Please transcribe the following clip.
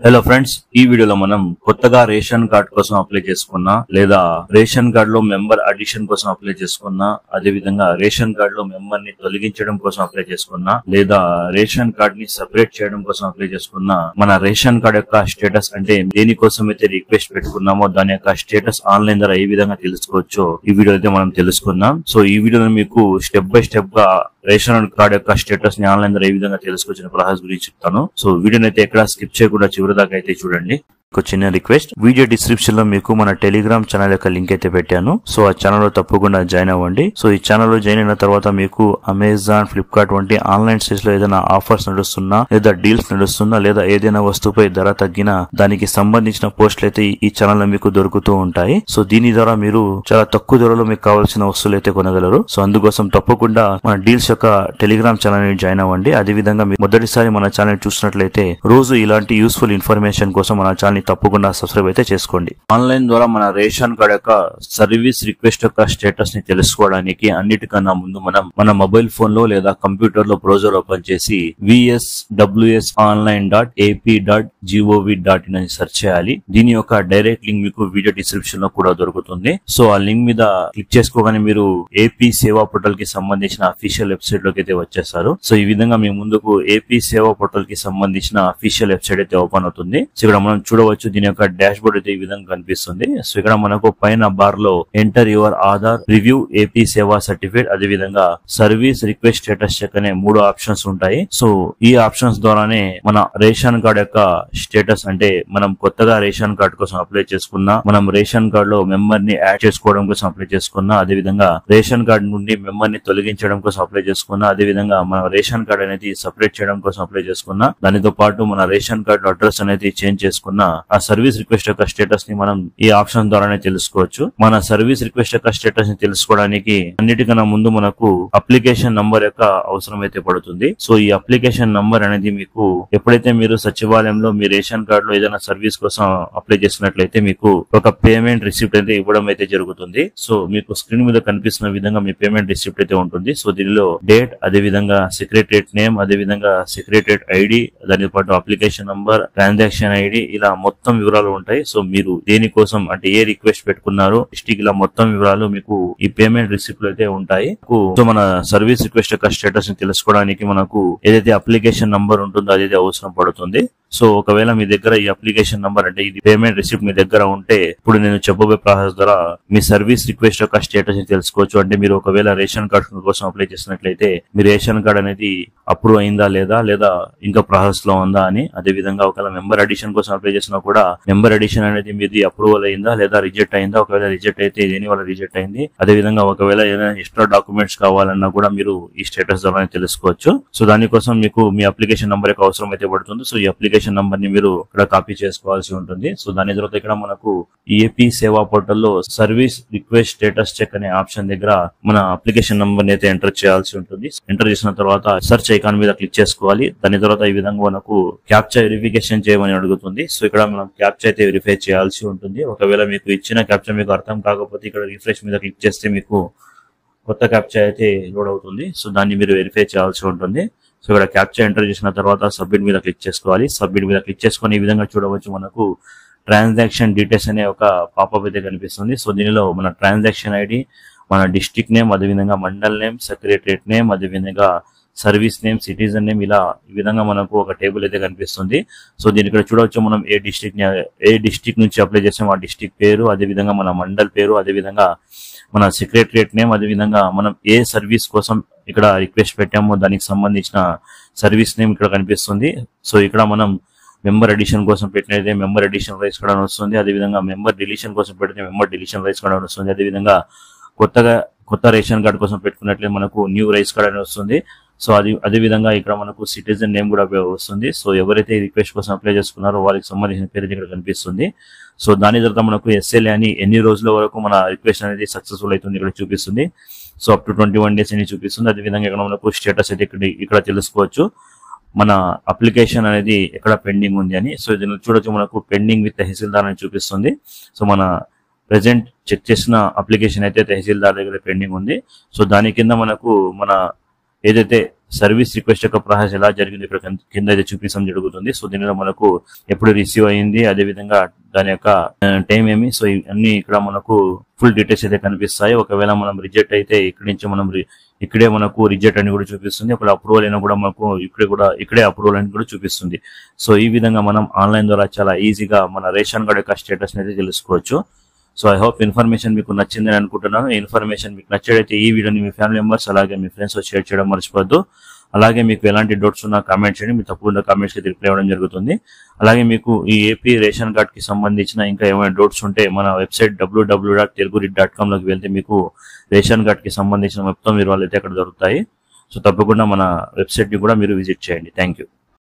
Hello friends, ఈ వీడియోలో మనం కొత్తగా రేషన్ కార్డ్ కోసం అప్లై చేసుకున్నా లేదా రేషన్ కార్డ్ లో మెంబర్ అడిషన్ కోసం అప్లై చేసుకున్నా, అదే విధంగా రేషన్ కార్డ్ లో మెంబర్ ని తొలగించడం కోసం అప్లై చేసుకున్నా లేదా రేషన్ కార్డ్ ని సెపరేట్ చేయడం కోసం అప్లై చేసుకున్నా, మన రేషన్ కార్డ్ యొక్క స్టేటస్ అంటే దేనికోసం అయితే రిక్వెస్ట్ పెట్టుకున్నామో దాని యొక్క స్టేటస్ ఆన్లైన్ ద్వారా ఏ విధంగా తెలుసుకోవచ్చో ఈ వీడియో అయితే మనం తెలుసుకుందాం. సో ఈ వీడియోలో మీకు స్టెప్ బై స్టెప్ గా రేషన్ కార్డ్ యొక్క స్టేటస్ ని ఆన్లైన్ ద్వారా ఏ విధంగా తెలుసుకొచ్చిన ప్రాసెస్ గురించి చెప్తాను. సో వీడియోని అయితే ఎక్కడ స్కిప్ చేయకుండా చివరి దాకా అయితే చూడండి. ఒక చిన్న రిక్వెస్ట్, వీడియో డిస్క్రిప్షన్ లో మీకు మన టెలిగ్రామ్ ఛానల్ యొక్క లింక్ అయితే పెట్టాను. సో ఆ ఛానల్ లో తప్పకుండా జాయిన్ అవ్వండి. సో ఈ ఛానల్ లో జాయిన్ అయిన తర్వాత మీకు అమెజాన్, ఫ్లిప్కార్ట్ వంటి ఆన్లైన్ సైట్స్ లో ఏదైనా ఆఫర్స్ నడుస్తున్నా లేదా డీల్స్ నడుస్తున్నా లేదా ఏదైనా వస్తువుపై ధర తగ్గినా దానికి సంబంధించిన పోస్టులు అయితే ఈ ఛానల్ లో మీకు దొరుకుతూ ఉంటాయి. సో దీని ద్వారా మీరు చాలా తక్కువ ధరలో మీకు కావాల్సిన వస్తువులు అయితే కొనగలరు. సో అందుకోసం తప్పకుండా మన డీల్స్ యొక్క టెలిగ్రామ్ ఛానల్ ని జాయిన్ అవ్వండి. అదే విధంగా మీరు మొదటిసారి మన ఛానల్ చూసినట్లయితే రోజు ఇలాంటి యూస్ఫుల్ ఇన్ఫర్మేషన్ కోసం మన ఛానల్ తప్పకుండా సబ్స్క్రైబ్ అయితే చేసుకోండి. ఆన్లైన్ ద్వారా మన రేషన్ కార్డ్ యొక్క సర్వీస్ రిక్వెస్ట్ యొక్క స్టేటస్ ని తెలుసుకోవడానికి అన్నిటికన్నా ముందు మనం మన మొబైల్ ఫోన్ లో లేదా కంప్యూటర్ లో బ్రౌజర్ ఓపెన్ చేసి vswsonline.ap.gov.in అని సెర్చ్ చేయాలి. దీని యొక్క డైరెక్ట్ లింక్ మీకు వీడియో డిస్క్రిప్షన్ లో కూడా దొరుకుతుంది. సో ఆ లింక్ మీద క్లిక్ చేసుకోగానే మీరు ఏపీ సేవా పోర్టల్ కి సంబంధించిన అఫీషియల్ వెబ్సైట్ లోకి అయితే వచ్చేస్తారు. సో ఈ విధంగా మీ ముందుకు ఏపీ సేవా పోర్టల్ కి సంబంధించిన అఫీషియల్ వెబ్సైట్ అయితే ఓపెన్ అవుతుంది. సో ఇక్కడ మనం చూడవచ్చు, దీని యొక్క డాష్ బోర్డ్ అయితే ఈ విధంగా కనిపిస్తుంది. సో ఇక్కడ మనకు పైన బార్ లో enter your Aadhaar, review AP సేవా సర్టిఫికేట్, అదే విధంగా సర్వీస్ రిక్వెస్ట్ స్టేటస్ చెక్ అనే 3 ఆప్షన్స్ ఉంటాయి. సో ఈ ఆప్షన్స్ ద్వారానే మన రేషన్ కార్డ్ యొక్క స్టేటస్ అంటే మనం కొత్తగా రేషన్ కార్డ్ కోసం అప్లై చేసుకున్నా, మనం రేషన్ కార్డ్ లో మెంబర్ ని యాడ్ చేసుకోవడం కోసం అప్లై చేసుకున్నా, అదే విధంగా రేషన్ కార్డ్ నుండి మెంబర్ ని తొలగించడం కోసం అప్లై చేసుకున్నా, అదే విధంగా మన రేషన్ కార్డ్ అనేది సెపరేట్ చేయడం కోసం అప్లై చేసుకున్నా, దానితో పాటు మన రేషన్ కార్డ్ అడ్రస్ అనేది చేంజ్ చేసుకున్నా ఆ సర్వీస్ రిక్వెస్ట్ యొక్క స్టేటస్ ని మనం ఈ ఆప్షన్ ద్వారానే తెలుసుకోవచ్చు. మన సర్వీస్ రిక్వెస్ట్ యొక్క స్టేటస్ ని తెలుసుకోవడానికి అన్నిటికన్నా ముందు మనకు అప్లికేషన్ నంబర్ యొక్క అవసరం అయితే పడుతుంది. సో ఈ అప్లికేషన్ నంబర్ అనేది మీకు ఎప్పుడైతే మీరు సచివాలయంలో మీ రేషన్ కార్డ్ లో ఏదైనా సర్వీస్ కోసం అప్లై చేసినట్లయితే మీకు ఒక పేమెంట్ రిసిప్ట్ అయితే ఇవ్వడం అయితే జరుగుతుంది. సో మీకు స్క్రీన్ మీద కనిపిస్తున్న విధంగా మీ పేమెంట్ రిసిప్ట్ అయితే ఉంటుంది. సో దీనిలో డేట్, అదే విధంగా సెక్రటరియట్ నేమ్, అదే విధంగా సెక్రటరియట్ ఐడి, దానితో పాటు అప్లికేషన్ నంబర్, ట్రాన్సాక్షన్ ఐడి, ఇలా మొత్తం వివరాలు ఉంటాయి. సో మీరు దేనికోసం అంటే ఏ రిక్వెస్ట్ పెట్టుకున్నారు, డిస్ట్రిక్ట్, ఇలా మొత్తం వివరాలు మీకు ఈ పేమెంట్ రిసిప్ట్ అయితే ఉంటాయి. సో మన సర్వీస్ రిక్వెస్ట్ యొక్క స్టేటస్ ని తెలుసుకోవడానికి మనకు ఏదైతే అప్లికేషన్ నంబర్ ఉంటుందో అదైతే అవసరం పడుతుంది. సో ఒకవేళ మీ దగ్గర ఈ అప్లికేషన్ నంబర్ అంటే ఇది పేమెంట్ రిసిప్ట్ మీ దగ్గర ఉంటే ఇప్పుడు నేను చెప్పబోయే ప్రాసెస్ ద్వారా మీ సర్వీస్ రిక్వెస్ట్ యొక్క స్టేటస్ ని తెలుసుకోవచ్చు. అంటే మీరు ఒకవేళ రేషన్ కార్డ్ కోసం అప్లై చేసినట్లయితే మీ రేషన్ కార్డ్ అనేది అప్రూవ్ అయిందా లేదా ఇంకా ప్రాసెస్ లో ఉందా అని, అదే విధంగా ఒకవేళ మెంబర్ అడిషన్ కోసం అప్లై చేసినా కూడా మెంబర్ అడిషన్ అనేది మీది అప్రూవల్ అయిందా లేదా రిజెక్ట్ అయిందా, ఒకవేళ రిజెక్ట్ అయితే దేని వల్ల రిజెక్ట్ అయింది, అదే విధంగా ఒకవేళ ఏదైనా ఎక్స్ట్రా డాక్యుమెంట్స్ కావాలన్నా కూడా మీరు ఈ స్టేటస్ ద్వారా తెలుసుకోవచ్చు. సో దానికోసం మీకు మీ అప్లికేషన్ నంబర్ యొక్క అవసరం అయితే పడుతుంది. సో ఈ అప్లికేషన్ నంబర్ ని మీరు ఇక్కడ కాపీ చేసుకోవాల్సి ఉంటుంది. సో దాని తర్వాత ఇక్కడ మనకు ఏపీ సేవా పోర్టల్ లో సర్వీస్ రిక్వెస్ట్ స్టేటస్ చెక్ అనే ఆప్షన్ దగ్గర మన అప్లికేషన్ నంబర్ ని అయితే ఎంటర్ చేయాల్సి ఉంటుంది. ఎంటర్ చేసిన తర్వాత సెర్చ్ ఐకాన్ మీద క్లిక్ చేసుకోవాలి. దాని తర్వాత ఈ విధంగా మనకు క్యాప్చా వెరిఫికేషన్ చేయమని అడుగుతుంది. సో ఇక్కడ మనం క్యాప్చా అయితే వెరిఫై చేయాల్సి ఉంటుంది. ఒకవేళ మీకు ఇచ్చిన క్యాప్చా మీకు అర్థం కాకపోతే ఇక్కడ రిఫ్రెష్ మీద క్లిక్ చేస్తే మీకు కొత్త క్యాప్చా అయితే లోడ్ అవుతుంది. సో దాన్ని మీరు వెరిఫై చేయాల్సి ఉంటుంది. సో ఇక్కడ క్యాప్చా ఎంటర్ చేసిన తర్వాత సబ్మిట్ మీద క్లిక్ చేసుకోవాలి. సబ్మిట్ మీద క్లిక్ చేసుకుని ఈ విధంగా చూడవచ్చు, మనకు ట్రాన్సాక్షన్ డీటెయిల్స్ అనే ఒక పాపప్ అయితే కనిపిస్తుంది. సో దీనిలో మన ట్రాన్సాక్షన్ ఐడి, మన డిస్ట్రిక్ట్ నేమ్, అదేవిధంగా మండల్ నేమ్, సెక్రటరియట్ నేమ్, అదేవిధంగా సర్వీస్ నేమ్, సిటిజన్ నేమ్, ఇలా ఈ విధంగా మనకు ఒక టేబుల్ అయితే కనిపిస్తుంది. సో దీని ఇక్కడ చూడవచ్చు, మనం ఏ డిస్ట్రిక్ట్ నుంచి అప్లై చేసాం ఆ డిస్ట్రిక్ట్ పేరు, అదేవిధంగా మన మండల్ పేరు, అదేవిధంగా మన సెక్రటరియట్ నేమ్, అదేవిధంగా మనం ఏ సర్వీస్ కోసం ఇక్కడ రిక్వెస్ట్ పెట్టామో దానికి సంబంధించిన సర్వీస్ నేమ్ ఇక్కడ కనిపిస్తుంది. సో ఇక్కడ మనం మెంబర్ అడిషన్ కోసం పెట్టినైతే మెంబర్ అడిషన్ రైస్ కూడా వస్తుంది, అదేవిధంగా మెంబర్ డిలీషన్ కోసం పెడితే మెంబర్ డిలీషన్ రైస్ కూడా వస్తుంది, అదేవిధంగా కొత్త రేషన్ కార్డ్ కోసం పెట్టుకున్నట్లే మనకు న్యూ రైస్ కార్డ్ అని వస్తుంది. సో అదే విధంగా ఇక్కడ మనకు సిటిజన్ నేమ్ కూడా వస్తుంది. సో ఎవరైతే రిక్వెస్ట్ కోసం అప్లై చేసుకున్నారో వాళ్ళకి సంబంధించిన పేరు ఇక్కడ కనిపిస్తుంది. సో దాని తర్వాత మనకు ఎస్ఎల్ఏ అని ఎన్ని రోజుల వరకు మన రిక్వెస్ట్ అనేది సక్సెస్ఫుల్ అవుతుంది ఇక్కడ చూపిస్తుంది. సో అప్ టు 21 days అని చూపిస్తుంది. అదేవిధంగా ఇక్కడ మనకు స్టేటస్ అయితే ఇక్కడ తెలుసుకోవచ్చు, మన అప్లికేషన్ అనేది ఎక్కడ పెండింగ్ ఉంది అని. సో దీన్ని చూడొచ్చు, మనకు పెండింగ్ విత్ తహసీల్దార్ అని చూపిస్తుంది. సో మన ప్రెసెంట్ చెక్ చేసిన అప్లికేషన్ అయితే తహసీల్దార్ దగ్గర పెండింగ్ ఉంది. సో దాని కింద మనకు మన ఏదైతే సర్వీస్ రిక్వెస్ట్ యొక్క ప్రాసెస్ ఎలా జరిగింది ఇక్కడ కింద అయితే చూపించడం జరుగుతుంది. సో దీనిలో మనకు ఎప్పుడు రిసీవ్ అయ్యింది, అదే విధంగా దాని యొక్క టైం ఏమి, సో ఇవన్నీ ఇక్కడ మనకు ఫుల్ డీటెయిల్స్ అయితే కనిపిస్తాయి. ఒకవేళ మనం రిజెక్ట్ అయితే ఇక్కడి నుంచి మనం ఇక్కడే మనకు రిజెక్ట్ అని కూడా చూపిస్తుంది. ఒకవేళ అప్రూవల్ అయినా కూడా మనకు ఇక్కడే అప్రూవల్ అని కూడా చూపిస్తుంది. సో ఈ విధంగా మనం ఆన్లైన్ ద్వారా చాలా ఈజీగా మన రేషన్ కార్డ్ యొక్క స్టేటస్ అయితే తెలుసుకోవచ్చు. సో ఐ హోప్ ఇన్ఫర్మేషన్ మీకు నచ్చిందని అనుకుంటున్నాను. ఈ ఇన్ఫర్మేషన్ మీకు నచ్చడైతే ఈ వీడియోని మీ ఫ్యామిలీ మెంబర్స్ అలాగే మీ ఫ్రెండ్స్ షేర్ చేయడం మర్చిపోద్దు. అలాగే మీకు ఎలాంటి డౌట్స్ ఉన్నా కామెంట్ చేయండి, మీరు తప్పకుండా కామెంట్స్ కి రిప్లై ఇవ్వడం జరుగుతుంది. అలాగే మీకు ఈ ఏపీ రేషన్ కార్డ్ కి సంబంధించిన ఇంకా ఏమైనా డౌట్స్ ఉంటే మన వెబ్సైట్ www.telugurit.com లోకి వెళ్తే మీకు రేషన్ కార్డ్ కి సంబంధించిన మొత్తం వివరాలు అయితే అక్కడ దొరుకుతాయి. సో తప్పకుండా మన వెబ్సైట్ ని కూడా మీరు విజిట్ చేయండి. Thank you.